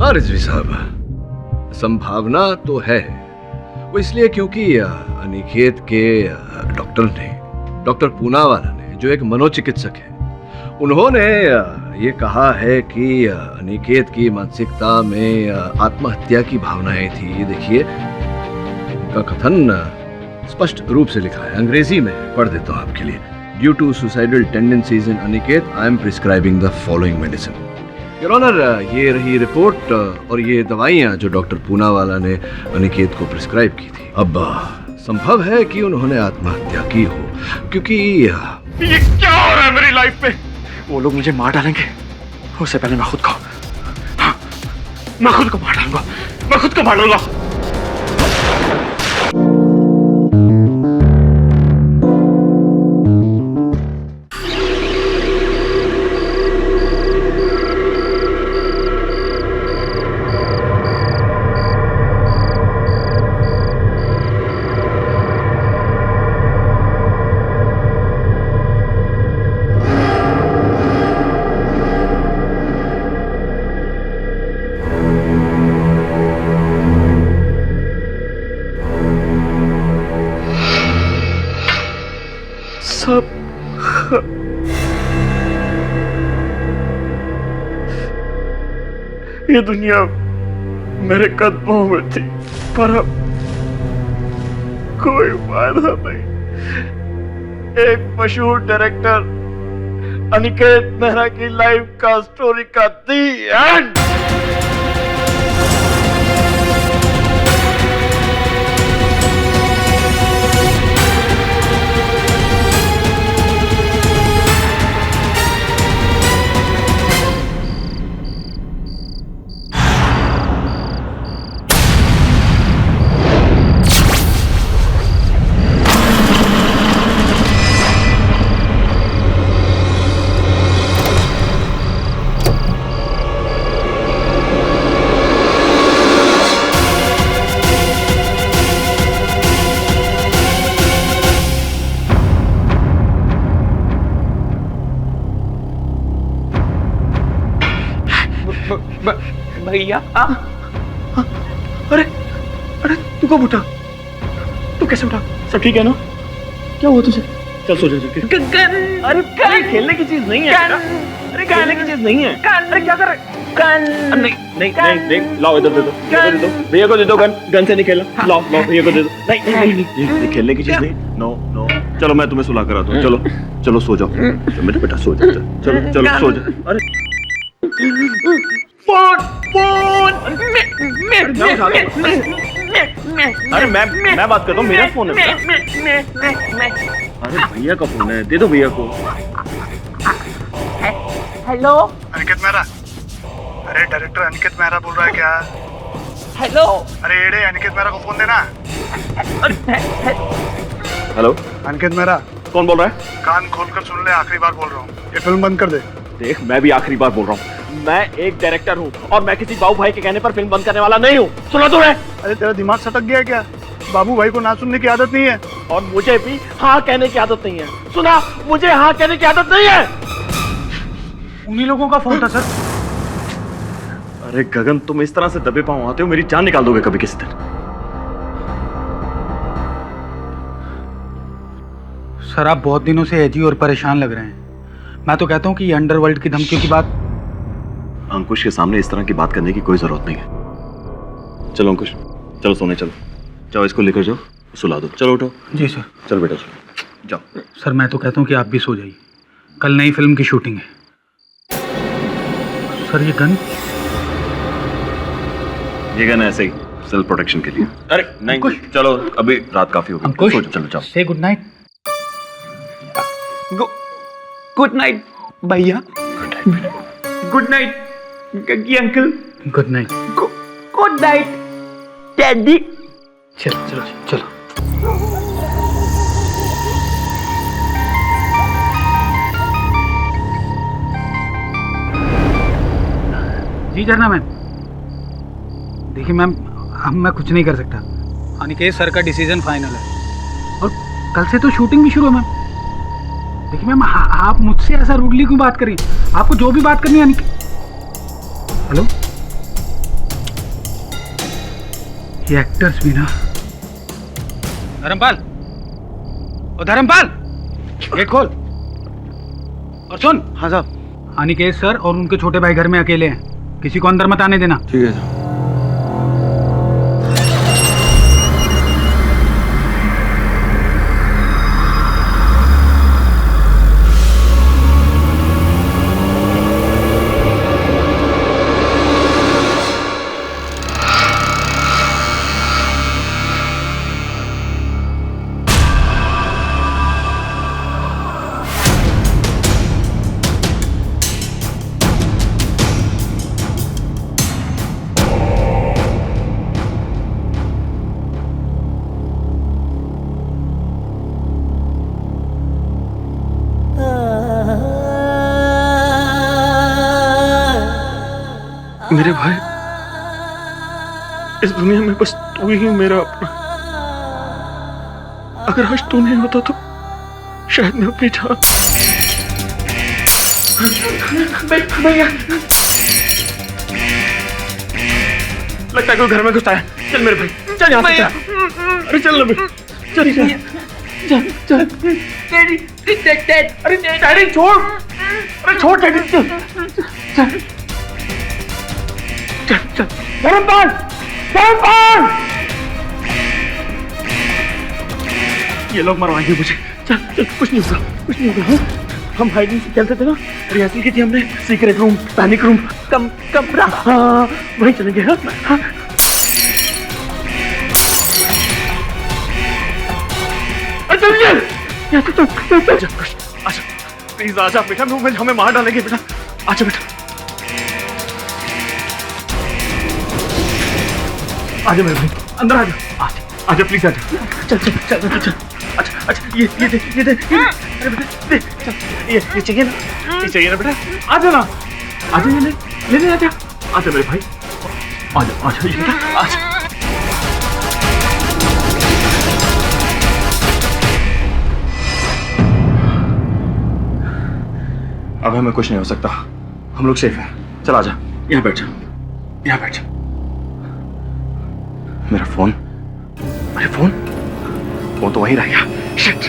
हाँ रिजवी साहब, संभावना तो है। वो इसलिए क्योंकि अनिकेत के डॉक्टर पूनावाला ने, जो एक मनोचिकित्सक है, उन्होंने ये कहा है कि अनिकेत की मानसिकता में आत्महत्या की भावनाएं थी। देखिए, उनका कथन स्पष्ट रूप से लिखा है, अंग्रेजी में पढ़ देता हूँ आपके लिए। Due to suicidal tendencies in Aniket, I am prescribing the following medicine. Your honour, ये रही रिपोर्ट और ये दवाइयाँ जो डॉक्टर पूनावाला ने अनिकेत को प्रिस्क्राइब की थी। अब संभव है कि उन्होंने आत्महत्या की हो, क्योंकि ये क्या हो रहा है मेरी लाइफ में? वो लोग मुझे मार डालेंगे, उससे पहले मैं खुद को मार डालूंगा। मैं खुद को मार डालूंगा। सब ये दुनिया मेरे कदमों में थी, पर अब कोई फायदा नहीं। एक मशहूर डायरेक्टर अनिकेत मेहरा की लाइफ का स्टोरी का दी एंड। भैया, अरे तू कब उठा? तू कैसे उठा? सब ठीक है ना? क्या हुआ तुझे? चल सो जा। अरे खेलने की चीज नहीं है। अरे खेलने की चीज नहीं है। अरे क्या कर रहे? नहीं देख, लाओ इधर दे दो भैया को दे दो। गन से नहीं खेलना। लाओ भैया को दे दो। नहीं खेलने की चीज नहीं। नो चलो मैं तुम्हें सुला कर आता हूँ। चलो सो जाओ मेरे बेटा, सो जाओ। चलो सो जाओ। अरे फोन अरे मैं बात करता हूँ, मेरा फोन है। अरे भैया का फोन है, दे दो भैया को। हेलो अनिकेत मेहरा। अरे डायरेक्टर अनिकेत मेहरा बोल रहा है क्या? हेलो। अरे एड़े, अनिकेत मेहरा को फोन देना। हेलो अनिकेत मेहरा। कौन बोल रहा है? कान खोलकर सुन ले, आखिरी बार बोल रहा हूँ, ये फिल्म बंद कर दे। देख, मैं भी आखिरी बार बोल रहा हूँ, मैं एक डायरेक्टर हूँ और मैं किसी बाबू भाई के कहने पर फिल्म बंद करने वाला नहीं हूँ। सुना तो है? अरे तेरा दिमाग सटक गया है क्या? बाबू भाई को ना सुनने की आदत नहीं है। और मुझे भी हाँ कहने की आदत नहीं है। सुना, मुझे हाँ कहने की आदत नहीं है। उन्हीं लोगों का फोन था सर। अरे गगन, तुम इस तरह से दबे पांव आते हो, मेरी जान निकाल दोगे कभी किसी दिन। सर आप बहुत दिनों से एजी और परेशान लग रहे हैं। मैं तो कहता हूँ कि ये अंडरवर्ल्ड की धमकियों की बात। अंकुश के सामने इस तरह की बात करने की कोई जरूरत नहीं है। चलो अंकुश, चलो सोने चलो। जाओ इसको लेकर जाओ, सुला दो। चलो उठो। जी सर। चलो बेटा चलो जाओ। सर मैं तो कहता हूँ कि आप भी सो जाइए, कल नई फिल्म की शूटिंग है। सर ये गन ऐसे ही सेल्फ प्रोटेक्शन के लिए। अरे नहीं, चलो अभी रात काफी हो गई। चलो जाओ। Say good night. Good night भैया। Good night Gaggi uncle. Good night. Good night daddy. चलो। जी झरना मैम। देखिए मैम, मैं कुछ नहीं कर सकता। अनिकेत सर का डिसीजन फाइनल है और कल से तो शूटिंग भी शुरू है मैम। देखिए मैम, आप मुझसे ऐसा रूडली क्यों बात करिए? आपको जो भी बात करनी है हेलो ये एक्टर्स भी ना। धर्मपाल, ओ धर्मपाल, गेट खोल। और सुन। हाँ साहब। अनिकेत सर और उनके छोटे भाई घर में अकेले हैं, किसी को अंदर मत आने देना। ठीक है साहब। मेरे भाई, इस दुनिया में बस तू ही मेरा अपना। अगर आज तू नहीं होता तो शायद मैं अपनी जान। भैया, लगता है कोई घर में घुसता है। चल मेरे भाई, चल यहाँ से चल। अरे चल ना भाई, चल चल चल। डैडी, डैड, अरे डैडी छोड़, अरे छोड़ डैडी, चल चल चल चल। धर्मपाल, धर्मपाल, ये लोग मरवाएंगे मुझे। चल चल, कुछ नहीं होगा, कुछ नहीं होगा। हाँ? हम हाइडिंग से खेलते थे ना, रिहर्सल की थी हमने। सीक्रेट रूम, पैनिक रूम, कमरा। हाँ वहीं चलेंगे। हाँ हाँ। अरे चलिए, आजा प्लीज, आजा बेटा, हमें मार डालेंगे बेटा। आजा बेटा, आजा मेरे भाई, अंदर आजा। आजा प्लीज, आजा। चल चल चल चल चल। अच्छा अच्छा, ये दे, ये दे। अरे बेटा दे, चल। ये चाहिए ना, ये चाहिए ना बेटा। आजा ना, आजा, ये ले ले, आजा। आजा मेरे भाई, आजा आजा ये बेटा, आजा। अब हमें कुछ नहीं हो सकता, हम लोग सेफ हैं। चल आजा, यहाँ बैठ जा, यहाँ बैठ जा। मेरा फोन, अरे फोन तो वहीं रह गया। शिट,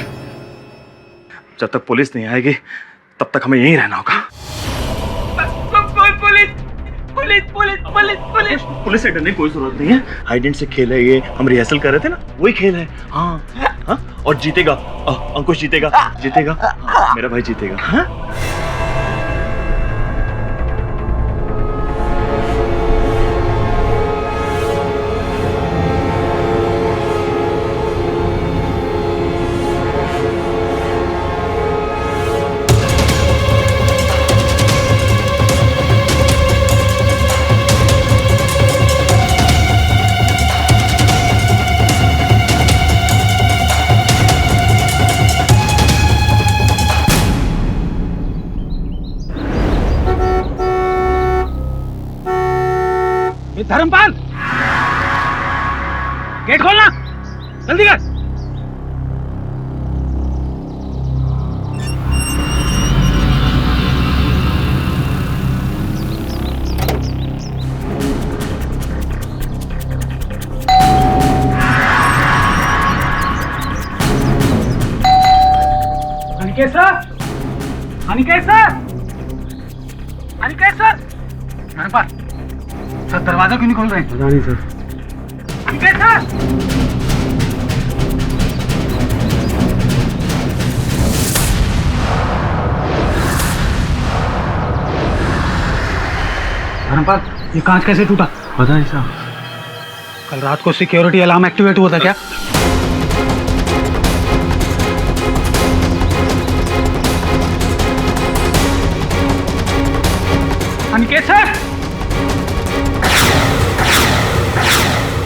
जब तक पुलिस नहीं आएगी तब तक हमें यहीं रहना होगा। पुलिस से डरने की कोई जरूरत नहीं है। हाइड एंड सीक खेल है ये, हम रिहर्सल कर रहे थे ना, वही खेल है। हाँ हाँ, और जीतेगा अंकुश, जीतेगा जीतेगा। हाँ, मेरा भाई जीतेगा। हाँ धर्मपाल, गेट खोलना, जल्दी कर। Aniket sir, Aniket sir, Aniket sir. Dharampal sir, दरवाजा क्यों नहीं खोल रहे हैं? पता नहीं सर। अनिकेत सर, धर्मपाल, ये कांच कैसे टूटा? पता नहीं साहब। कल रात को सिक्योरिटी अलार्म एक्टिवेट हुआ था क्या? Aniket sir,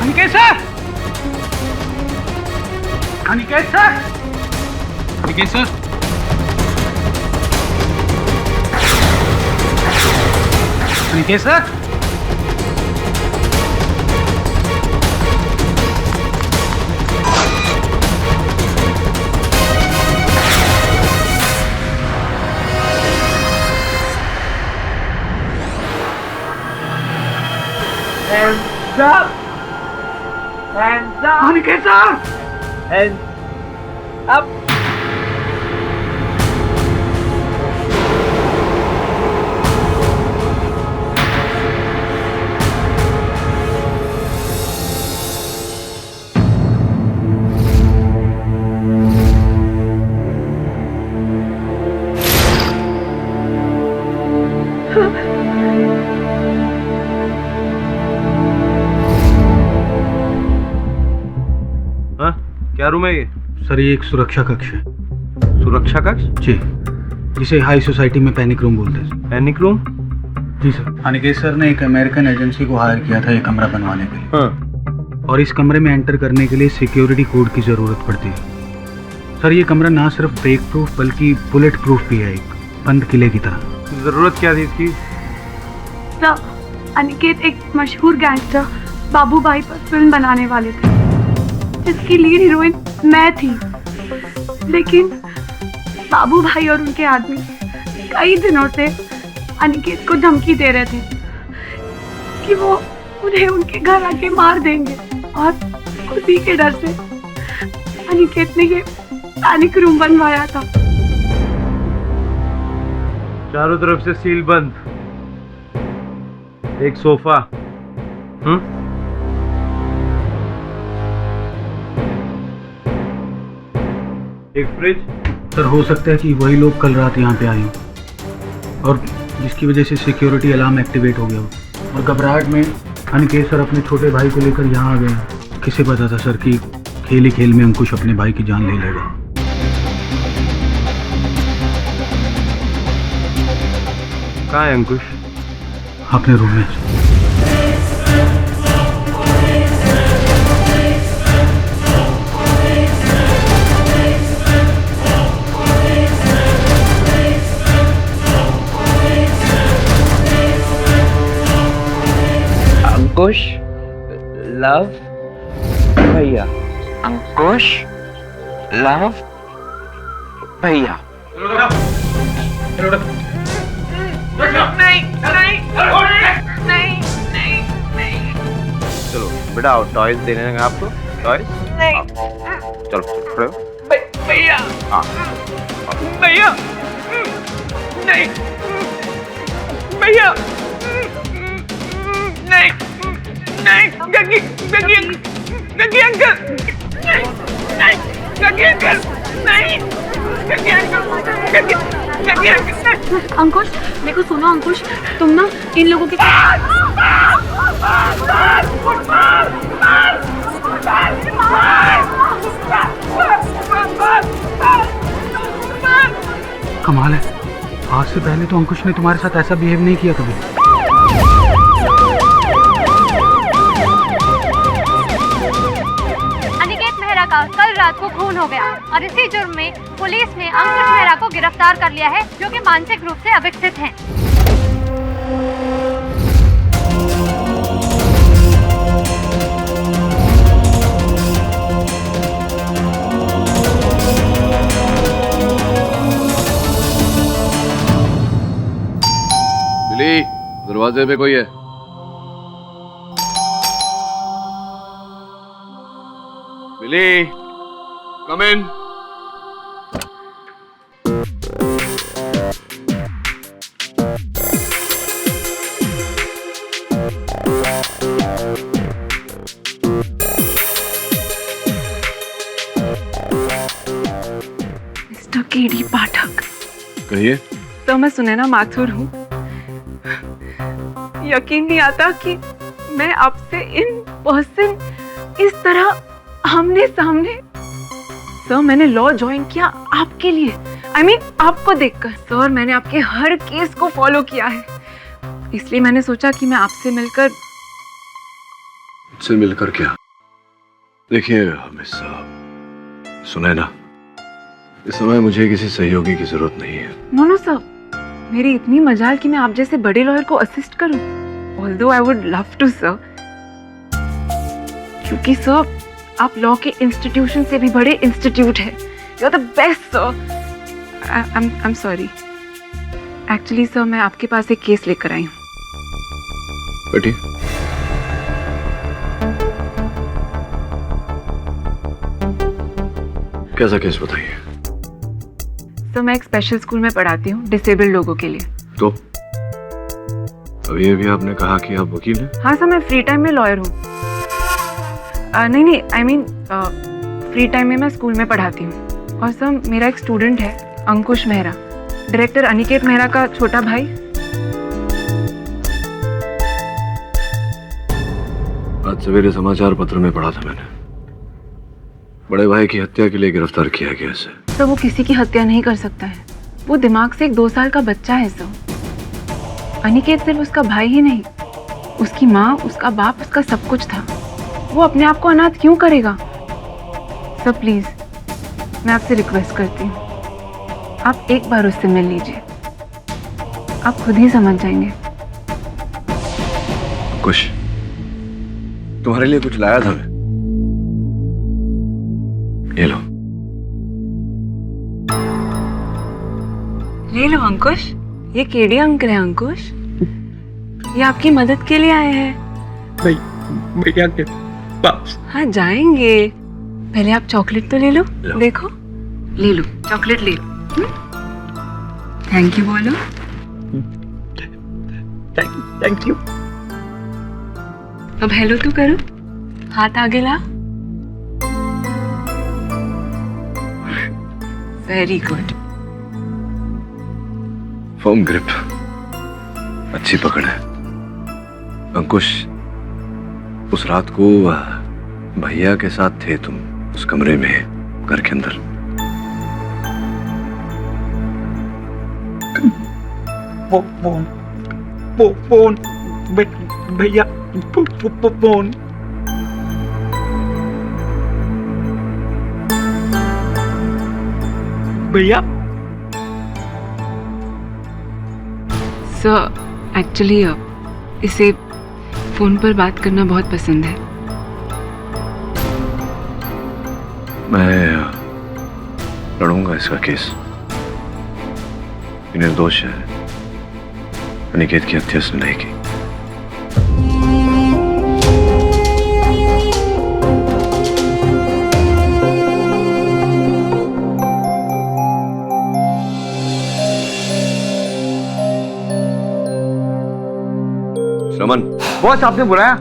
Aniket sir, Aniket sir, Aniket sir, Aniket sir, Hands up! Hands up. Aniket sir, Hands up. हाँ, क्या रूम है ये? सर ये एक सुरक्षा कक्ष है। सुरक्षा कक्ष? जी, जिसे हाई सोसाइटी में पैनिक रूम बोलते हैं। Panic room? जी सर। अनिकेत सर ने एक अमेरिकन एजेंसी को हायर किया था ये कमरा बनवाने के लिए। हाँ। और इस कमरे में एंटर करने के लिए सिक्योरिटी कोड की ज़रूरत पड़ती है। सर ये कमरा ना सिर्फ ब्रेक प्रूफ बल्कि बुलेट प्रूफ भी है, एक बंद किले की तरह। जरूरत क्या थी इसकी? सर, अनिकेत एक मशहूर गैंगस्टर बाबू भाई पर फिल्म बनाने वाले थे, जिसकी लीड हीरोइन मैं थी। लेकिन बाबू भाई और उनके आदमी कई दिनों से अनिकेत को धमकी दे रहे थे कि वो उन्हें उनके घर आके मार देंगे, और उसी के डर से अनिकेत ने ये पैनिक रूम बनवाया था। चारों तरफ से सील बंद, एक सोफा, एक फ्रिज। सर हो सकता है कि वही लोग कल रात यहाँ पे आए हों, और जिसकी वजह से सिक्योरिटी अलार्म एक्टिवेट हो गया हो, और घबराहट में अनिकेत सर अपने छोटे भाई को लेकर यहाँ आ गए। किसे पता था सर कि खेल ही खेल में अंकुश अपने भाई की जान ले लेगा। कहाँ है अंकुश? अपने रूम में। अंकुश, लव, भैया। अंकुश, लव, भैया। नहीं, नहीं, नहीं, नहीं, नहीं। चलो बेटा आओ, टॉयज देने लगा आपको। टॉयज? नहीं। चलो खड़े हो। भैया। हाँ। भैया। नहीं। भैया। नहीं, नहीं, गगी, गगी, गगी अंकल, नहीं, नहीं, गगी अंकल, नहीं, गगी अंकल, गगी, गगी अंकल। अंकुश, देखो सुनो अंकुश, तुम ना इन लोगों के कमाल है, आज से पहले तो अंकुश ने तुम्हारे साथ ऐसा बिहेव नहीं किया कभी। अनिकेत मेहरा का कल रात को खून हो गया, और इसी जुर्म में पुलिस ने अंकुश मेहरा को गिरफ्तार कर लिया है, जो कि मानसिक रूप से अविकसित हैं। बिली, दरवाजे पे कोई है? बिली, कम इन। मिस्टर केडी पाठक। कहिए। तो मैं सुनैना माथुर हूँ। यकीन नहीं आता कि मैं आपसे इन पर्सन इस तरह आमने सामने। सर, मैंने लॉ ज्वाइन किया आपके लिए, I mean, आपको देखकर। सर, मैंने आपके हर केस को फॉलो किया है, इसलिए मैंने सोचा कि मैं आपसे मिलकर। मुझसे मिलकर क्या? देखिए मिस सुनैना, इस समय मुझे किसी सहयोगी की जरूरत नहीं है। नो सर, मेरी इतनी मजाल कि मैं आप जैसे बड़े लॉयर को असिस्ट करूं। Although I would love to sir, क्योंकि सर आप लॉ के इंस्टीट्यूशन से भी बड़े इंस्टीट्यूट है। You are the best sir. I am sorry. Actually sir, मैं आपके पास एक केस लेकर आई हूँ। बैठिए। कैसा केस बताइए। तो मैं एक स्पेशल स्कूल में पढ़ाती हूँ डिसेबल्ड लोगों के लिए। तो अभी आपने कहा कि आप वकील हैं। हाँ सर, मैं फ्री टाइम में लॉयर हूँ। नहीं, आई मीन फ्री टाइम में मैं स्कूल में पढ़ाती हूँ। और सर मेरा एक स्टूडेंट है अंकुश मेहरा, डायरेक्टर अनिकेत मेहरा का छोटा भाई। आज सवेरे समाचार पत्र में पढ़ा था मैंने, बड़े भाई की हत्या के लिए गिरफ्तार किया गया इसे। तो वो किसी की हत्या नहीं कर सकता है, वो दिमाग से एक 2 साल का बच्चा है सर। अनिकेत सिर्फ उसका भाई ही नहीं, उसकी माँ, उसका बाप, उसका सब कुछ था। वो अपने आप को अनाथ क्यों करेगा? सर प्लीज, मैं आपसे रिक्वेस्ट करती हूँ, आप एक बार उससे मिल लीजिए, आप खुद ही समझ जाएंगे। कुछ तुम्हारे लिए कुछ लाया था मैं, ये लो। ले लो अंकुश, ये केडी अंकल है अंकुश, ये आपकी मदद के लिए आए हैं। भैया के पास। हाँ जाएंगे, पहले आप चॉकलेट तो ले लो। देखो, ले लो चॉकलेट, ले लो। थैंक यू बोलो। Thank you. अब हेलो तो करो, हाथ आगे ला। Very good. फर्म ग्रिप, अच्छी पकड़ है। अंकुश, उस रात को भैया के साथ थे तुम उस कमरे में, घर के अंदर। फोन भैया, फोन। भैया सर, एक्चुअली इसे फोन पर बात करना बहुत पसंद है। मैं लड़ूंगा इसका केस। ये निर्दोष है, अनिकेत की हत्या उसने नहीं की। श्रमन, बॉस आपने बुलाया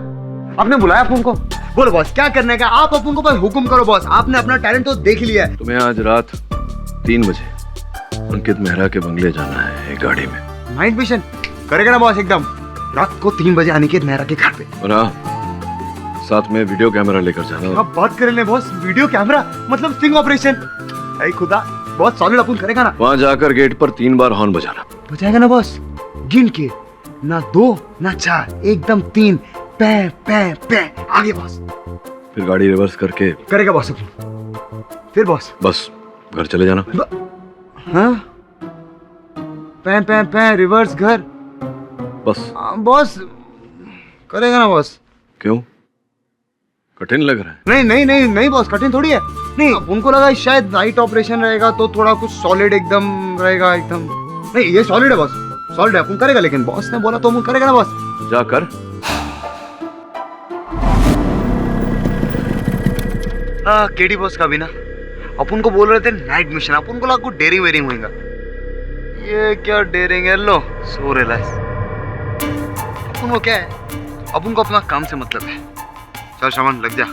अपन को। बोलो बॉस, क्या करने का? आप अपन को बस हुक्म करो बॉस, आपने अपना टैलेंट तो देख लिया है। तुम्हें आज रात 3 बजे अंकित मेहरा के बंगले जाना है, एक गाड़ी में। नाइट मिशन करेगा ना बॉस? एकदम रात को 3 बजे अनिकेत मेहरा के घर पे। और हाँ, साथ में वीडियो कैमरा लेकर जाना। अब बात कर ले बॉस, वीडियो कैमरा मतलब स्टिंग ऑपरेशन। अरे खुदा बॉस, सॉलिड अपन करेगा ना? वहां जाकर गेट पर 3 बार हॉर्न बजाना। बजाएगा ना बॉस? गिन के, ना 2 ना 4, एकदम 3। पे पे पे आगे बॉस। फिर गाड़ी रिवर्स करके करेगा बॉस अपन। फिर बॉस बस घर चले जाना। हाँ, पे पे पे रिवर्स घर। बस। बॉस करेगा ना बॉस? क्यों, कठिन लग रहा है? नहीं नहीं नहीं नहीं बॉस, कठिन थोड़ी है। नहीं, उनको लगा शायद नाइट ऑपरेशन रहेगा तो थोड़ा कुछ सॉलिड एकदम रहेगा एकदम। नहीं, ये सॉलिड है बॉस, सॉलिड है, अपन करेगा। लेकिन बॉस ने बोला तो अपन करेगा ना बॉस? जाकर। हाँ, केडी बॉस का भी ना, अपन को बोल रहे थे नाइट मिशन, अपन को लगा कुछ डेयरिंग वेरिंग होएगा। ये क्या डेयरिंग है? लो सो रिलैक्स। अपन को क्या है, अपन को अपना काम से मतलब है। चल श्रवण, लग जा।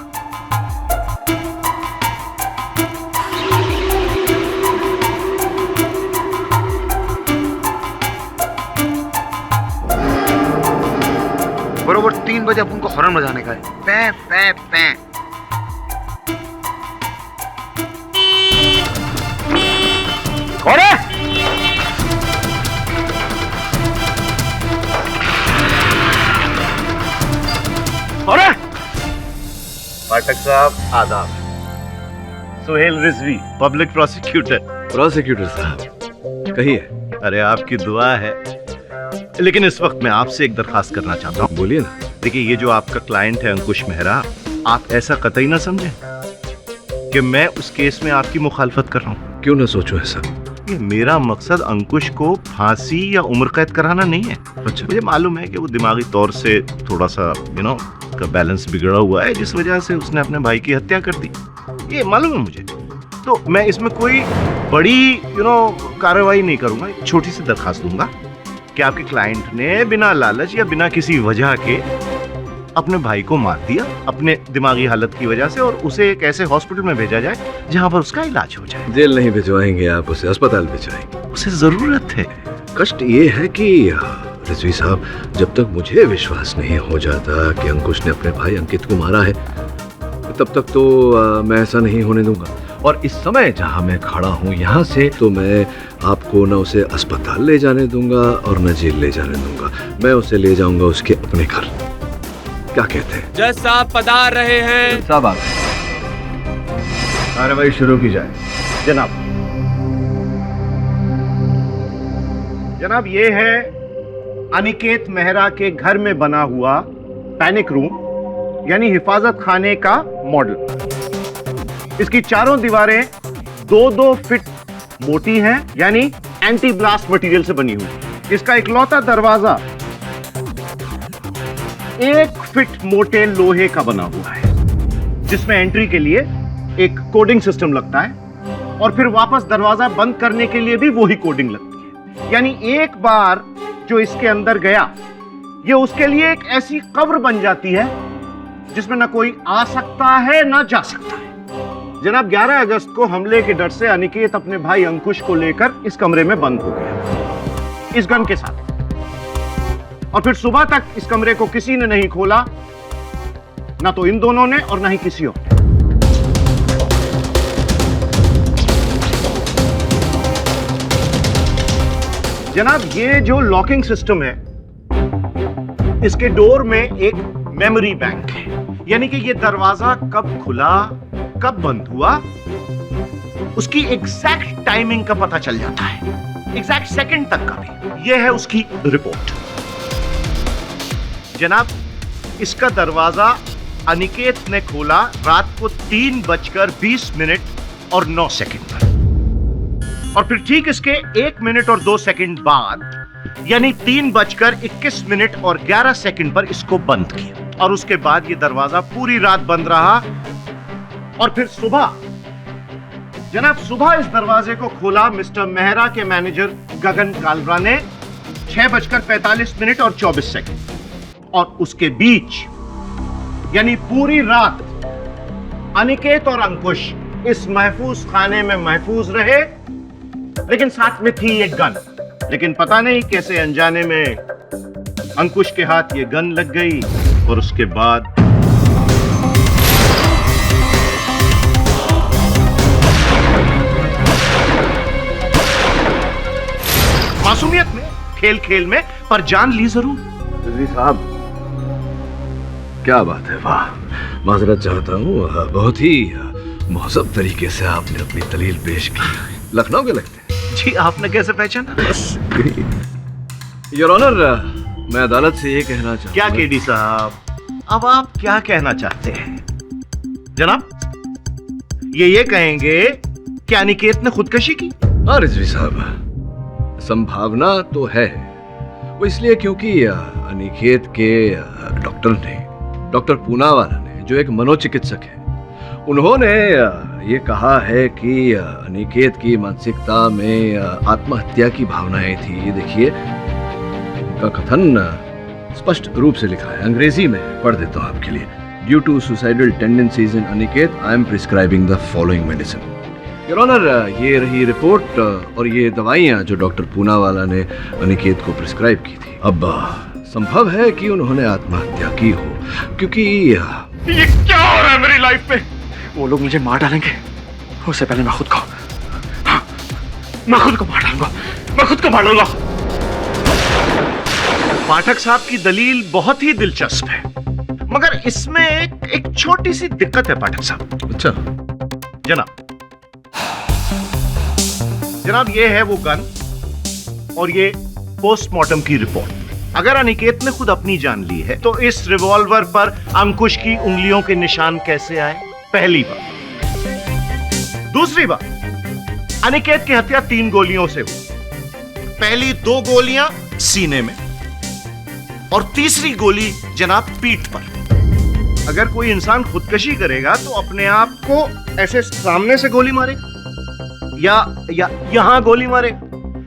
बरोबर 3 बजे अपन को हॉर्न बजाने का है। पे पे पे। पाठक साहब आदाब। Suhail Rizvi, public prosecutor. Prosecutor साहब कहिए। अरे आपकी दुआ है, लेकिन इस वक्त मैं आपसे एक दरखास्त करना चाहता हूँ। बोलिए ना। देखिए, ये जो आपका क्लाइंट है अंकुश मेहरा, आप ऐसा कतई ना समझें कि मैं उस केस में आपकी मुखालफत कर रहा हूँ। क्यों ना सोचो ऐसा? ये मेरा मकसद अंकुश को फांसी या उम्र कैद कराना नहीं है। अच्छा। मुझे मालूम है कि वो दिमागी तौर से थोड़ा सा उसका बैलेंस बिगड़ा हुआ है, जिस वजह से उसने अपने भाई की हत्या कर दी। ये मालूम है मुझे। तो मैं इसमें कोई बड़ी कार्रवाई नहीं करूंगा। एक छोटी सी दरखास्त दूंगा कि आपके क्लाइंट ने बिना लालच या बिना किसी वजह के अपने भाई को मार दिया अपने दिमागी हालत की वजह से, और उसे एक ऐसे हॉस्पिटल में भेजा जाए जहां पर उसका इलाज हो जाए। जेल नहीं भिजवाएंगे आप, उसे अस्पताल भिजवाएंगे। उसे जरूरत है। कष्ट ये है कि रिजवी साहब, जब तक मुझे विश्वास नहीं हो जाता कि अंकुश ने अपने भाई अंकित को मारा है, तब तक तो मैं ऐसा नहीं होने दूंगा। और इस समय जहां मैं खड़ा हूं यहाँ से, तो मैं आपको न उसे अस्पताल ले जाने दूंगा और न जेल ले जाने दूंगा। मैं उसे ले जाऊंगा उसके अपने घर। क्या कहते हैं? जज साहब पधार रहे हैं। साहब आ कार्रवाई शुरू की जाए। जनाब, जनाब ये है अनिकेत मेहरा के घर में बना हुआ पैनिक रूम, यानी हिफाजत खाने का मॉडल। इसकी चारों दीवारें 2-2 फीट मोटी हैं, यानी एंटी ब्लास्ट मटेरियल से बनी हुई। इसका इकलौता दरवाजा 1 फीट मोटे लोहे का बना हुआ है, जिसमें एंट्री के लिए एक कोडिंग सिस्टम लगता है और फिर वापस दरवाजा बंद करने के लिए भी वही कोडिंग लगती है। यानी एक बार जो इसके अंदर गया, ये उसके लिए एक ऐसी कब्र बन जाती है जिसमें ना कोई आ सकता है ना जा सकता है। जनाब, 11 अगस्त को हमले के डर से अनिकेत अपने भाई अंकुश को लेकर इस कमरे में बंद हो गया, इस गन के साथ। और फिर सुबह तक इस कमरे को किसी ने नहीं खोला, ना तो इन दोनों ने और ना ही किसी और। जनाब, ये जो लॉकिंग सिस्टम है, इसके डोर में एक मेमोरी बैंक है, यानी कि ये दरवाजा कब खुला कब बंद हुआ उसकी एग्जैक्ट टाइमिंग का पता चल जाता है, एग्जैक्ट सेकंड तक का भी। यह है उसकी रिपोर्ट। जनाब, इसका दरवाजा अनिकेत ने खोला रात को 3:20 और 9 सेकंड पर, और फिर ठीक इसके 1 मिनट और 2 सेकंड बाद, यानी 3:21 और 11 सेकंड पर इसको बंद किया। और उसके बाद ये दरवाजा पूरी रात बंद रहा। और फिर सुबह, जनाब, सुबह इस दरवाजे को खोला मिस्टर मेहरा के मैनेजर गगन कालरा ने 6:45 और 24 सेकंड। और उसके बीच, यानी पूरी रात, अनिकेत और अंकुश इस महफूज खाने में महफूज रहे, लेकिन साथ में थी एक गन। लेकिन पता नहीं कैसे अनजाने में अंकुश के हाथ ये गन लग गई, और उसके बाद मासूमियत में, खेल खेल में, पर जान ली जरूर। रिजवी साहब, क्या बात है, वाह। माजरत चाहता हूँ, बहुत ही महजब तरीके से आपने अपनी दलील पेश की। लखनऊ के लगते हैं जी, आपने कैसे पहचाना? योर ऑनर, मैं अदालत से ये कहना चाहता हूँ। क्या केडी साहब, अब आप क्या कहना चाहते हैं? जनाब, ये कहेंगे कि अनिकेत ने खुदकशी की? हाँ रिजवी साहब, संभावना तो है। वो इसलिए क्योंकि अनिकेत के डॉक्टर पूनावाला ने, जो एक मनोचिकित्सक है, उन्होंने ये कहा है कि अनिकेत की मानसिकता में आत्महत्या की भावनाएं थी। ये देखिए, का कथन स्पष्ट रूप से लिखा है, अंग्रेजी में पढ़ देता हूं आपके लिए। Due to suicidal tendencies in Aniket, I am prescribing the following medicine. Your honour, ये रही रिपोर्ट और ये दवाइयां जो डॉक्टर पूनावाला ने अनिकेत को प्रिस्क्राइब की थी। अब संभव है कि उन्होंने आत्महत्या की हो, क्योंकि ये क्या हो रहा है मेरी लाइफ में? वो लोग मुझे मार डालेंगे, उससे पहले मैं खुद को मार डालूंगा। मैं खुद को मार डालूंगा। पाठक साहब की दलील बहुत ही दिलचस्प है, मगर इसमें एक छोटी सी दिक्कत है पाठक साहब। अच्छा जनाब, ये है वो गन और ये पोस्टमार्टम की रिपोर्ट। अगर अनिकेत ने खुद अपनी जान ली है, तो इस रिवॉल्वर पर अंकुश की उंगलियों के निशान कैसे आए? पहली बात। दूसरी बात, अनिकेत की हत्या 3 गोलियों से हुई। पहली 2 गोलियां सीने में और तीसरी गोली जनाब पीठ पर। अगर कोई इंसान खुदकशी करेगा तो अपने आप को ऐसे सामने से गोली मारेगा, या यहां गोली मारे,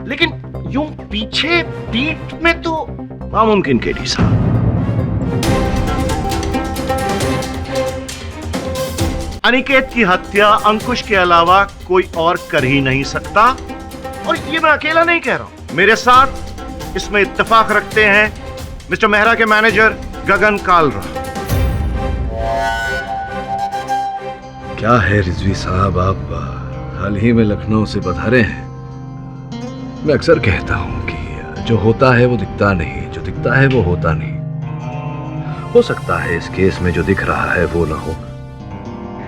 लेकिन यूं पीछे पीठ में तो नामुमकिन केडी साहब। अनिकेत की हत्या अंकुश के अलावा कोई और कर ही नहीं सकता, और ये मैं अकेला नहीं कह रहा हूं, मेरे साथ इसमें इत्तेफाक रखते हैं मिस्टर मेहरा के मैनेजर गगन कालरा। क्या है रिजवी साहब, आप हाल ही में लखनऊ से पधारे हैं। मैं अक्सर कहता हूं कि जो होता है वो दिखता नहीं, जो दिखता है वो होता नहीं। हो सकता है इस केस में जो दिख रहा है वो ना हो,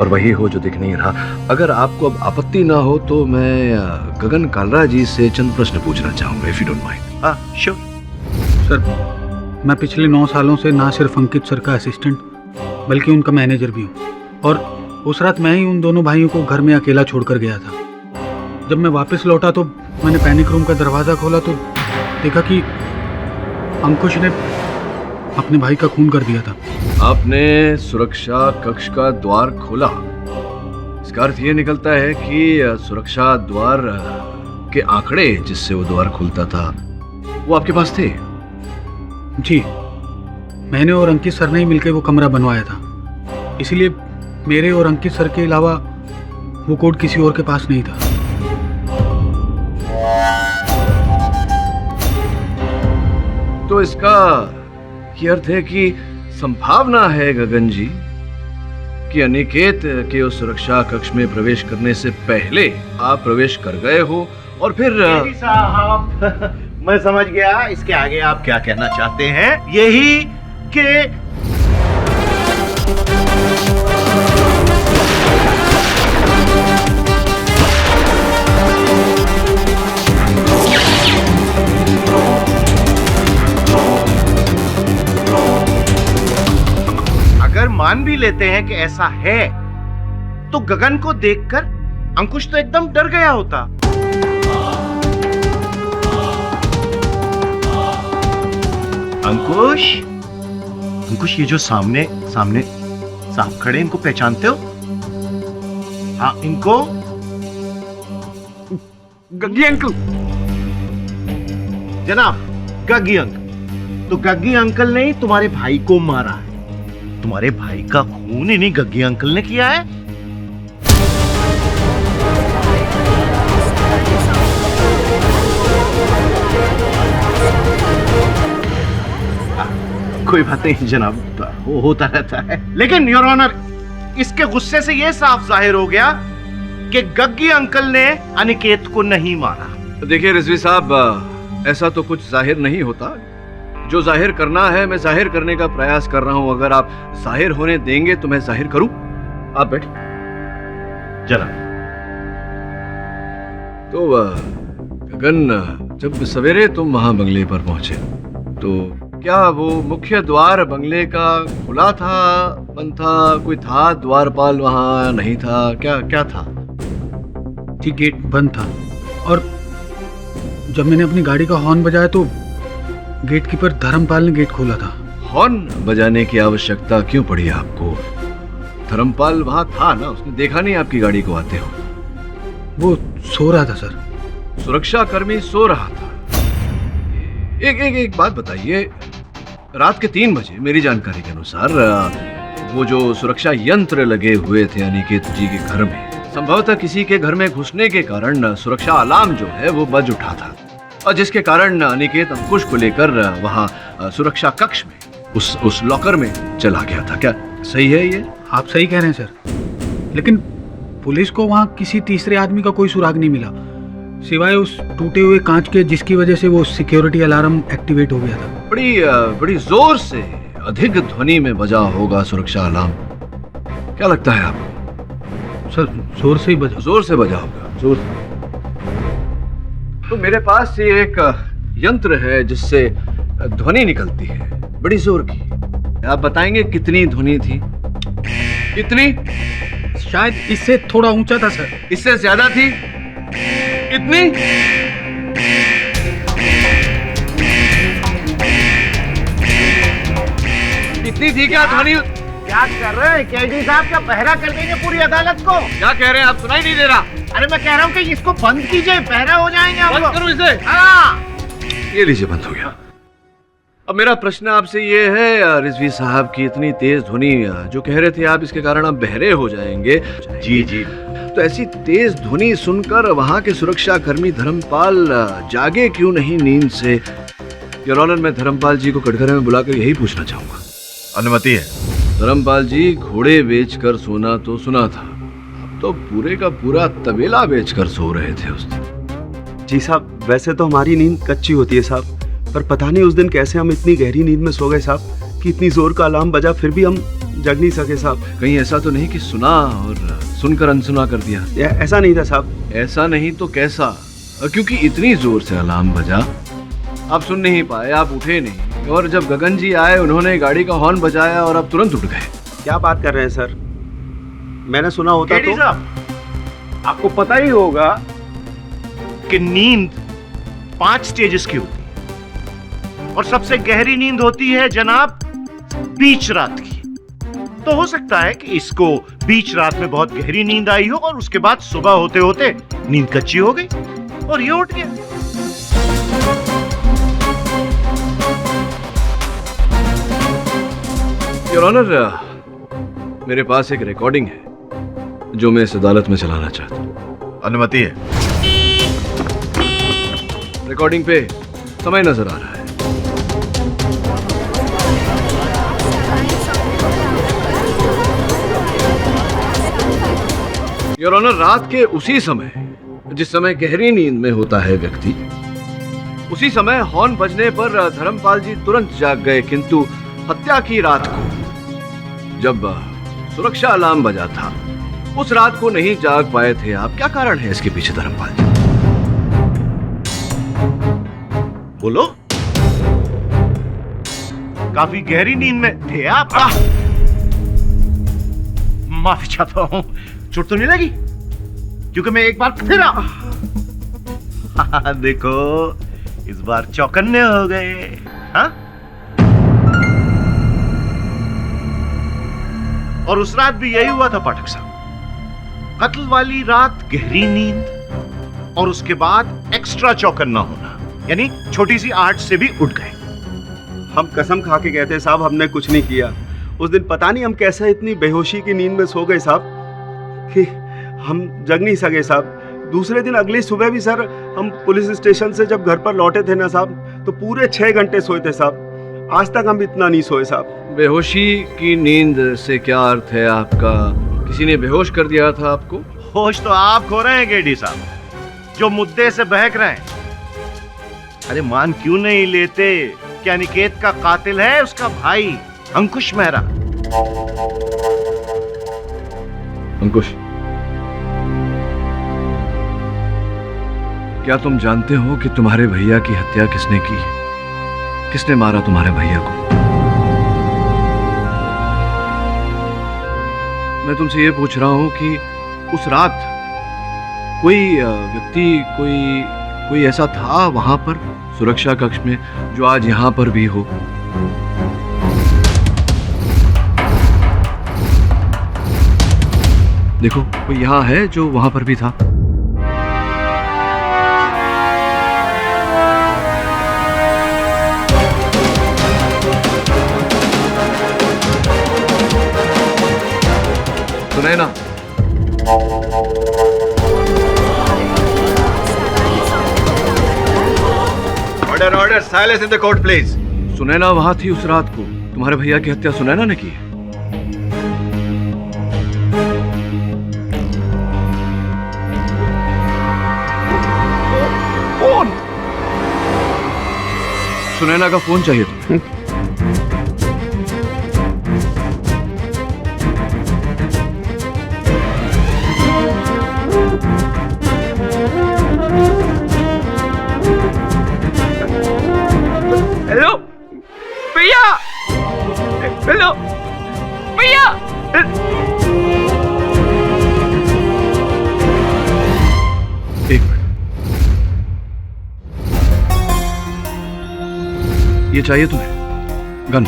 और वही हो जो दिख नहीं रहा। अगर आपको अब आपत्ति ना हो तो मैं गगन कालरा जी से चंद प्रश्न पूछना चाहूंगा, इफ यू डोंट माइंड। हाँ श्योर सर, मैं पिछले 9 सालों से ना सिर्फ अंकित सर का असिस्टेंट बल्कि उनका मैनेजर भी हूँ, और उस रात मैं ही उन दोनों भाइयों को घर में अकेला छोड़कर गया था। जब मैं वापस लौटा तो मैंने पैनिक रूम का दरवाज़ा खोला तो देखा कि अंकुश ने अपने भाई का खून कर दिया था। आपने सुरक्षा कक्ष का द्वार खोला, इसका अर्थ ये निकलता है कि सुरक्षा द्वार के आंकड़े जिससे वो द्वार खुलता था वो आपके पास थे। जी, मैंने और अंकित सर ने ही मिलकर वो कमरा बनवाया था, इसलिए मेरे और अंकित सर के अलावा वो कोड किसी और के पास नहीं था। तो इसका ये अर्थ है कि संभावना है गगन जी कि अनिकेत के उस सुरक्षा कक्ष में प्रवेश करने से पहले आप प्रवेश कर गए हो, और फिर साहब मैं समझ गया, इसके आगे आप क्या कहना चाहते हैं। यही कि अगर मान भी लेते हैं कि ऐसा है, तो गगन को देखकर अंकुश तो एकदम डर गया होता। अंकुश, अंकुश, ये जो सामने सामने साहब खड़े, इनको पहचानते हो? हाँ, इनको गग्गी अंकल। जनाब, गग्गी अंकल। तो गग्गी अंकल ने तुम्हारे भाई को मारा है। तुम्हारे भाई का खून इन्हीं गग्गी अंकल ने किया है। कोई बात नहीं जनाब, वो होता रहता है। लेकिन योर ऑनर, इसके गुस्से से यह साफ जाहिर हो गया कि गग्गी अंकल ने अनिकेत को नहीं मारा। देखिए रिजवी साहब, ऐसा तो कुछ जाहिर नहीं होता। जो जाहिर करना है मैं जाहिर करने का प्रयास कर रहा हूं। अगर आप जाहिर होने देंगे तो मैं जाहिर करूं। आप बैठ। जनाब। तो गगन, जब सवेरे तुम वहां बंगले पर पहुंचे तो क्या वो मुख्य द्वार बंगले का खुला था, बंद था, कोई था द्वारपाल वहां नहीं था, क्या क्या था? जी, गेट बंद था, और जब मैंने अपनी गाड़ी का हॉर्न बजाया तो गेट कीपर धर्मपाल ने गेट खोला था। हॉर्न बजाने की आवश्यकता क्यों पड़ी आपको? धर्मपाल वहां था ना, उसने देखा नहीं आपकी गाड़ी को आते हो? वो सो रहा था सर। सुरक्षा कर्मी सो रहा था। एक बात बताइए, रात के 3 बजे मेरी जानकारी के अनुसार वो जो सुरक्षा यंत्र लगे हुए थे अनिकेत जी के घर में, संभवतः किसी के घर में घुसने के कारण सुरक्षा अलार्म जो है वो बज उठा था, और जिसके कारण अनिकेत अंकुश को लेकर वहां सुरक्षा कक्ष में उस लॉकर में चला गया था। क्या सही है ये? आप सही कह रहे हैं सर, लेकिन पुलिस को वहां किसी तीसरे आदमी का कोई सुराग नहीं मिला, सिवाय उस टूटे हुए कांच के, जिसकी वजह से वो सिक्योरिटी अलार्म एक्टिवेट हो गया था। बड़ी जोर से, अधिक ध्वनि में बजा होगा सुरक्षा अलार्म। क्या लगता है आपको? सर, जोर से ही बजा। जोर से बजा होगा, जोर से। तो मेरे पास ये एक यंत्र है जिससे ध्वनि निकलती है, बड़ी जोर की। आप बताएंगे कितनी ध्वनि थी? कितनी? शायद इससे थोड़ा ऊंचा था सर। इससे ज्यादा थी? कितनी? इतनी थी क्या ध्वनि? क्या कर रहे हैं केडी साहब? क्या पहरा कर देंगे पूरी अदालत को? क्या कह रहे हैं आप? सुनाई नहीं दे रहा। अरे मैं कह रहा हूँ कि इसको बंद कीजिए, पहरा हो जाएंगे हम बंद लोग। करूं इसे? हाँ। ये लीजिए, बंद हो गया। अब मेरा प्रश्न आपसे ये है रिजवी साहब की इतनी तेज ध्वनि जो कह रहे थे आप, इसके कारण आप बहरे हो जाएंगे। जी जी। तो ऐसी तेज ध्वनि सुनकर वहां के सुरक्षा कर्मी धर्मपाल जागे क्यों नहीं नींद से? योर ऑनर, मैं धर्मपाल जी को कटघरे में बुलाकर यही पूछना चाहूंगा। अनुमति है। धर्मपाल जी, घोड़े बेचकर सोना तो सुना था, तो पूरे का पूरा तबेला बेचकर सो रहे थे उस दिन। जी साहब, वैसे तो हमारी नींद कच्ची होती है साहब, पर पता नहीं उस दिन कैसे हम इतनी गहरी नींद में सो गए साहब कि इतनी जोर का अलार्म बजा फिर भी हम जग नहीं सके साहब। कहीं ऐसा तो नहीं कि सुना और सुनकर अनसुना कर दिया? ऐसा नहीं था साहब। ऐसा नहीं तो कैसा? क्योंकि इतनी जोर से अलार्म बजा, आप सुन नहीं पाए, आप उठे नहीं, और जब गगन जी आए उन्होंने गाड़ी का हॉर्न बजाया और आप तुरंत उठ गए। क्या बात कर रहे हैं सर? मैंने सुना होता केडी तो। साहब, आपको पता ही होगा कि नींद 5 स्टेजेस की होती है और सबसे गहरी नींद होती है जनाब बीच रात की। तो हो सकता है कि इसको बीच रात में बहुत गहरी नींद आई हो और उसके बाद सुबह होते होते नींद कच्ची हो गई और ये उठ गया। योर ऑनर, मेरे पास एक रिकॉर्डिंग है जो मैं इस अदालत में चलाना चाहता हूँ। अनुमति है। रिकॉर्डिंग पे समय नजर आ रहा है। योर ऑनर, रात के उसी समय जिस समय गहरी नींद में होता है व्यक्ति, उसी समय हॉर्न बजने पर धर्मपाल जी तुरंत जाग गए, किंतु हत्या की रात को जब सुरक्षा अलार्म बजा था उस रात को नहीं जाग पाए थे आप। क्या कारण है इसके पीछे धर्मपाल जी? बोलो। काफी गहरी नींद में थे आप। माफी चाहता हूं, चोट तो नहीं लगी? क्योंकि मैं एक बार फिर देखो, इस बार चौकन्ने हो गए। हाँ? और उस रात भी यही हुआ था पाठक साहब। कत्ल वाली रात गहरी नींद और उसके बाद एक्स्ट्रा चौकन्ना होना, यानी छोटी सी आहट से भी उठ गए। हम कसम खा के कहते हैं साहब, हमने कुछ नहीं किया। उस दिन पता नहीं हम कैसे इतनी बेहोशी की नींद में सो गए साहब कि हम जग नहीं सके साहब। दूसरे दिन अगली सुबह भी सर, हम पुलिस स्टेशन से जब घर पर लौटे थे ना साहब, तो पूरे 6 घंटे सोए थे साहब। आज तक हम इतना नहीं सोए साहब। बेहोशी की नींद से क्या अर्थ है आपका? किसी ने बेहोश कर दिया था आपको? होश तो आप खो रहे हैं गेडी साहब, जो मुद्दे से बहक रहे हैं। अरे मान क्यों नहीं लेते कि अनिकेत का कातिल है उसका भाई अंकुश मेहरा। अंकुश, क्या तुम जानते हो कि तुम्हारे भैया की हत्या किसने की? किसने मारा तुम्हारे भैया को? मैं तुमसे ये पूछ रहा हूं कि उस रात कोई व्यक्ति, कोई ऐसा था वहां पर सुरक्षा कक्ष में जो आज यहां पर भी हो? देखो, कोई यहां है जो वहां पर भी था? Sunaina, order order, silence in the court please. Sunaina वहां थी उस रात को? तुम्हारे भैया की हत्या सुनैना ने की है? कौन? सुनैना का फोन चाहिए तुम्हें? हेलो भैया, हेलो भैया। एक मिनट, ये चाहिए तुम्हें? गन?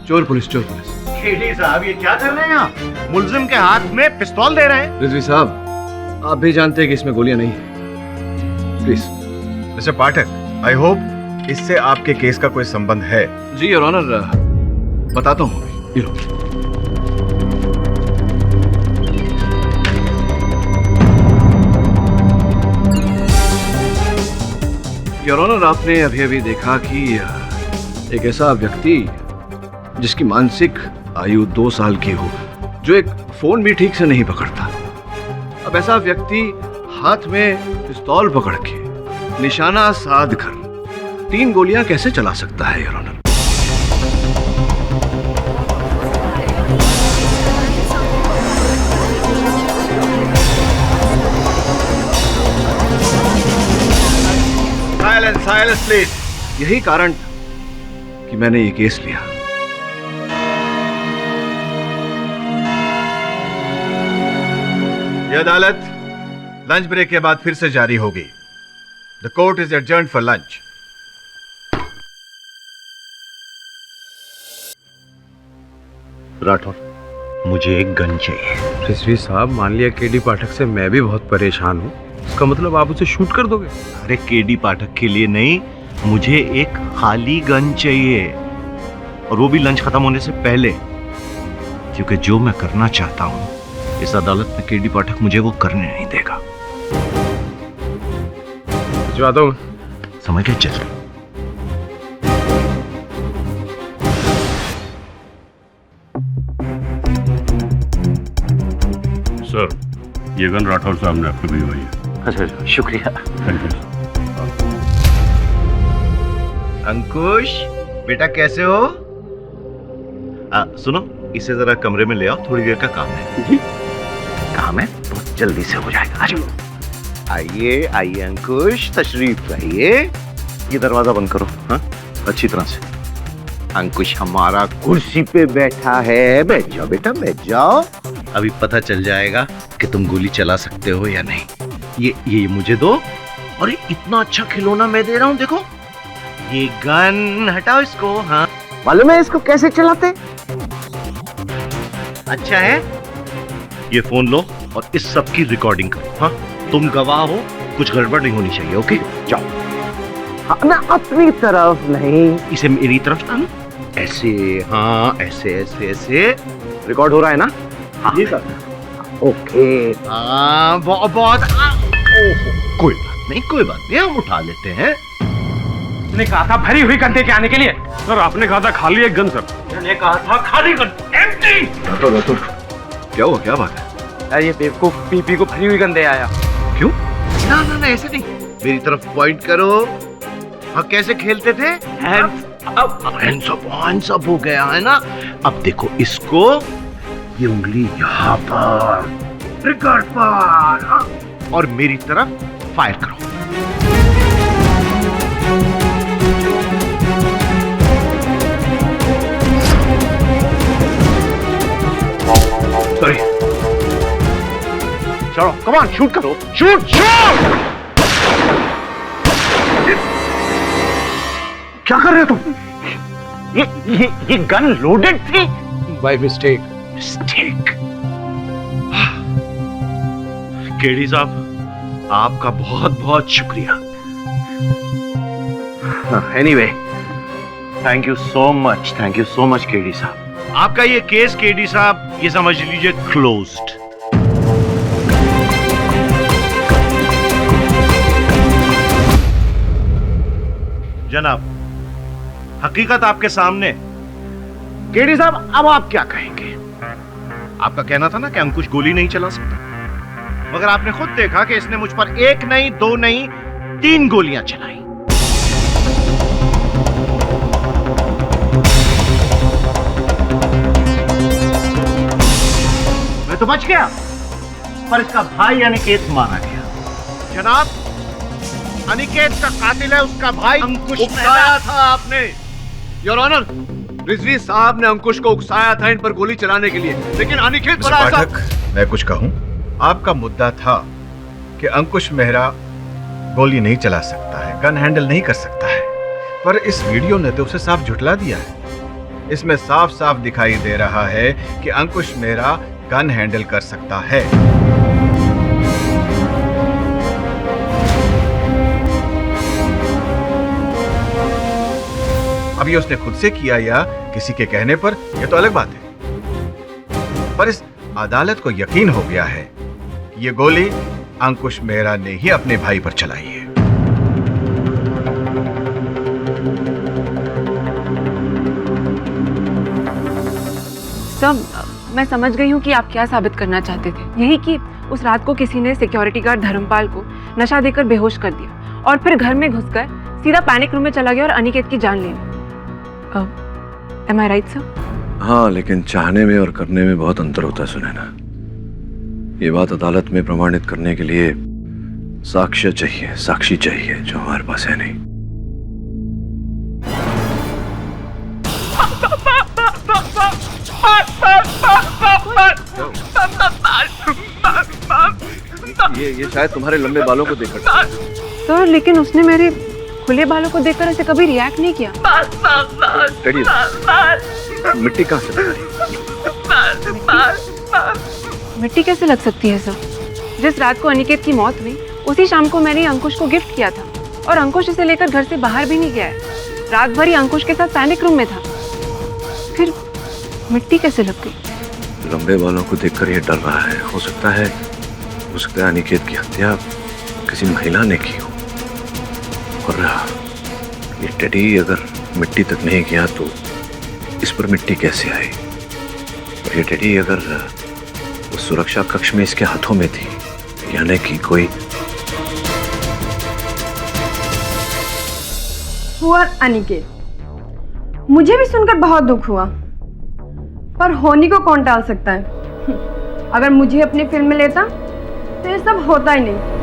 चोर पुलिस, चोर पुलिस। केडी साहब ये क्या कर रहे हैं आप? मुलजिम के हाथ में पिस्तौल दे रहे हैं। रिजवी साहब, आप भी जानते हैं कि इसमें गोलियां नहीं है। Please. Mister Pathak, I hope इससे आपके केस का कोई संबंध है। जी योर ऑनर, बताता हूँ। ये लो। योर ऑनर, आपने अभी अभी देखा कि एक ऐसा व्यक्ति जिसकी मानसिक आयु 2 साल की हो, जो एक फोन भी ठीक से नहीं पकड़ता, अब ऐसा व्यक्ति हाथ में पिस्तौल पकड़ के निशाना साध कर 3 गोलियां कैसे चला सकता है your honour? Silence, silence please. यही कारण कि मैंने ये केस लिया। यह अदालत लंच ब्रेक के बाद फिर से जारी होगी। The court is adjourned for lunch. Rathore, मुझे एक गन चाहिए। रिजवी साहब, मान लिया केडी पाठक से मैं भी बहुत परेशान हूँ, इसका मतलब आप उसे शूट कर दोगे? अरे केडी पाठक के लिए नहीं, मुझे एक खाली गन चाहिए, और वो भी लंच खत्म होने से पहले, क्योंकि जो मैं करना चाहता हूँ इस अदालत में केडी पाठक मुझे वो करने नहीं देगा। भिजवाता हूँ। समझ गए? चल। सर, ये गन राठौर साहब ने आपको भिजवाई है। अच्छा, शुक्रिया। Thank you. अंकुश बेटा, कैसे हो? सुनो, इसे जरा कमरे में ले आओ, थोड़ी देर का काम है। काम है बहुत जल्दी से हो जाएगा। आ जाओ। आइए आइए अंकुश, तशरीफ लाइए। ये दरवाजा बंद करो। हाँ, अच्छी तरह से। अंकुश हमारा कुर्सी पे बैठा है। बैठ जाओ बेटा, बैठ जाओ। अभी पता चल जाएगा कि तुम गोली चला सकते हो या नहीं। ये मुझे दो। और इतना अच्छा खिलौना मैं दे रहा हूँ, देखो। ये गन, हटाओ इसको। हाँ, मालूम है इसको कैसे चलाते? अच्छा है। ये फोन लो और इस सब की रिकॉर्डिंग करो। हाँ, तुम गवाह हो, कुछ गड़बड़ नहीं होनी चाहिए। ओके, जाओ। हाँ, ना अपनी तरफ नहीं, इसे मेरी तरफ डालो। ऐसे, हाँ, ऐसे ऐसे ऐसे। रिकॉर्ड हो रहा है ना? हाँ जी सर। ओके। हाँ, बहुत कोई बात नहीं, कोई बात नहीं, हम उठा लेते हैं। मैंने कहा था भरी हुई गन के आने के लिए। सर, आपने कहा था खाली एक गन। सर, मैंने कहा था खाली गन, एम्प्टी। राठौर, क्या हुआ? क्या बात है? यार, ये बेवकूफ पीपी को भरी हुई गन दे आया। क्यों? ना ना ना, ऐसे नहीं, मेरी तरफ पॉइंट करो। हाँ, कैसे खेलते थे? हैंड्स अप हो गया है ना? अब देखो इसको, ये उंगली यहाँ पर, ट्रिगर पर, हाँ, और मेरी तरफ फायर करो। सॉरी। चलो, कम ऑन, शूट करो। Shoot shoot. क्या कर रहे हो तुम? ये गन लोडेड थी। By mistake. मिस्टेक। केडी साहब, आपका बहुत बहुत शुक्रिया। Anyway, thank you so much KD साहब। आपका ये केस केडी साहब, ये समझ लीजिए क्लोज्ड। जनाब, हकीकत आपके सामने। केडी साहब, अब आप क्या कहेंगे? आपका कहना था ना कि अंकुश गोली नहीं चला सकता, मगर आपने खुद देखा कि इसने मुझ पर 1 नहीं, 2 नहीं, 3 गोलियां चलाई। मैं तो बच गया, पर इसका भाई अनिकेत मारा गया। जनाब, अनिकेत का कातिल है उसका भाई अंकुश। उकसाया था आपने योर ऑनर। रिजवी साहब ने अंकुश को उकसाया था इन पर गोली चलाने के लिए, लेकिन अनिकेत बड़ा ऐसा। पाठक, मैं कुछ कहूं? आपका मुद्दा था कि अंकुश मेहरा गोली नहीं चला सकता है, गन हैंडल नहीं कर सकता है, पर इस वीडियो ने तो उसे साफ झुठला दिया है। इसमें साफ साफ दिखाई दे रहा है कि अंकुश मेहरा गन हैंडल कर सकता है। अब ये उसने खुद से किया या किसी के कहने पर, यह तो अलग बात है। पर इस अदालत को यकीन हो गया है ये गोली अंकुश मेहरा ने ही अपने भाई पर चलाई है। सब मैं समझ गई हूँ कि आप क्या साबित करना चाहते थे। यही कि उस रात को किसी ने सिक्योरिटी गार्ड धर्मपाल को नशा देकर बेहोश कर दिया और फिर घर में घुसकर सीधा पैनिक रूम में चला गया और अनिकेत की जान ले ली। Am I right, sir? हाँ, लेकिन चाहने में और करने में बहुत अंतर होता है सुनैना। ये बात अदालत में प्रमाणित करने के लिए साक्ष्य चाहिए, साक्षी चाहिए, जो हमारे पास है नहीं। ये शायद तुम्हारे लंबे बालों को देखकर। सर, लेकिन उसने मेरे खुले बालों को देखकर ऐसे कभी रिएक्ट नहीं किया। मिट्टी कहाँ से लग रही? मिट्टी कैसे लग सकती है सर? जिस रात को अनिकेत की मौत हुई उसी शाम को मैंने अंकुश को गिफ्ट किया था और अंकुश इसे लेकर घर से बाहर भी नहीं गया है। रात भर ही अंकुश के साथ पैनिक रूम में था। फिर मिट्टी कैसे लग गई? लंबे बालों को देखकर ये डर रहा है। हो सकता है अनिकेत की हत्या किसी महिला ने की हो। और ये टेडी अगर मिट्टी तक नहीं गया तो इस पर मिट्टी कैसे आई? और ये टेडी अगर उस सुरक्षा कक्ष में इसके हाथों में थी, यानी कि कोई हुआ अनिकेत। मुझे भी सुनकर बहुत दुख हुआ, पर होनी को कौन टाल सकता है। अगर मुझे अपनी फिल्म में लेता तो ये सब होता ही नहीं।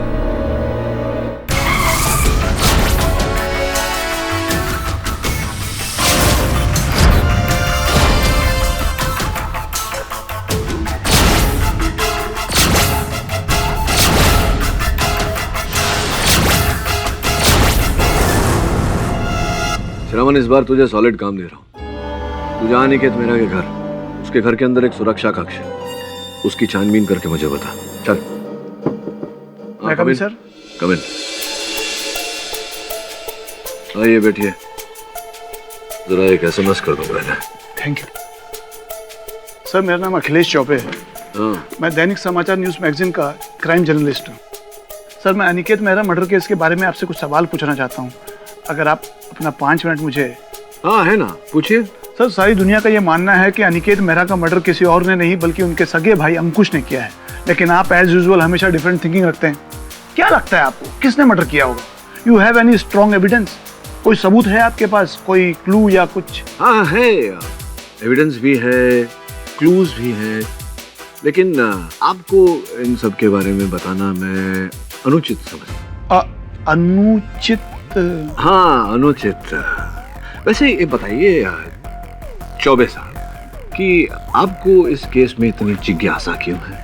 श्रवण, इस बार तुझे सॉलिड काम दे रहा हूँ। तू जा अनिकेत मेहरा के घर, उसके घर के अंदर एक सुरक्षा कक्ष है, उसकी छानबीन करके मुझे बता। चल। मैं कम इन सर? कम इन। आइए बैठिए। जरा एक SMS कर दो पहले। Thank you sir. मेरा नाम अखिलेश चौबे है। हाँ। मैं दैनिक समाचार न्यूज मैगजीन का क्राइम जर्नलिस्ट हूँ। सर, मैं अनिकेत मेहरा मर्डर केस के बारे में आपसे कुछ सवाल पूछना चाहता हूँ, अगर आप अपना 5 मिनट मुझे। हाँ है ना, पूछिए। सर, सारी दुनिया का ये मानना है कि अनिकेत मेहरा का मर्डर किसी और ने नहीं बल्कि उनके सगे भाई अंकुश ने किया है, लेकिन आप एज यूजुअल हमेशा डिफरेंट थिंकिंग रखते हैं। क्या लगता है आपको किसने मर्डर किया होगा? You have any strong evidence? कोई सबूत है आपके पास, कोई क्लू या कुछ? हाँ है, एविडेंस भी है, क्लूज भी है, लेकिन आपको इन सब के बारे में बताना मैं अनुचित समझता। अनुचित? हाँ, अनुचित। वैसे ये बताइए चौबे साहब कि आपको इस केस में इतनी जिज्ञासा क्यों है?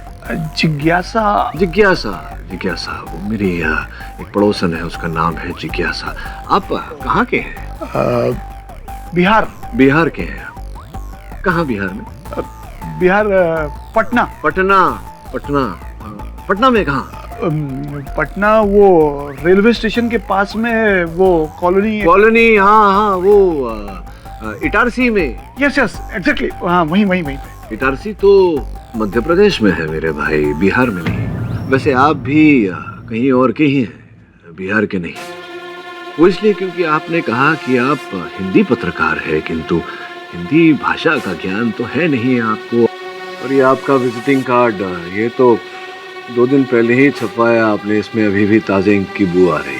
जिज्ञासा? जिज्ञासा वो मेरी एक पड़ोसन है, उसका नाम है जिज्ञासा। आप कहाँ के हैं? बिहार के हैं। कहाँ बिहार में? बिहार पटना। पटना में कहाँ? पटना वो रेलवे स्टेशन के पास में वो कॉलोनी। हाँ, वो इटारसी में। यस एग्जैक्टली, हाँ वहीं। इटारसी तो मध्य प्रदेश में है मेरे भाई, बिहार में नहीं। वैसे आप भी कहीं और के ही हैं, बिहार के नहीं। वो इसलिए क्योंकि आपने कहा कि आप हिंदी पत्रकार है, किंतु हिंदी भाषा का ज्ञान तो है नहीं आपको। और ये आपका विजिटिंग कार्ड, ये तो 2 दिन पहले ही छपवाया आपने, इसमें अभी भी ताजे इंक की बू आ रही है।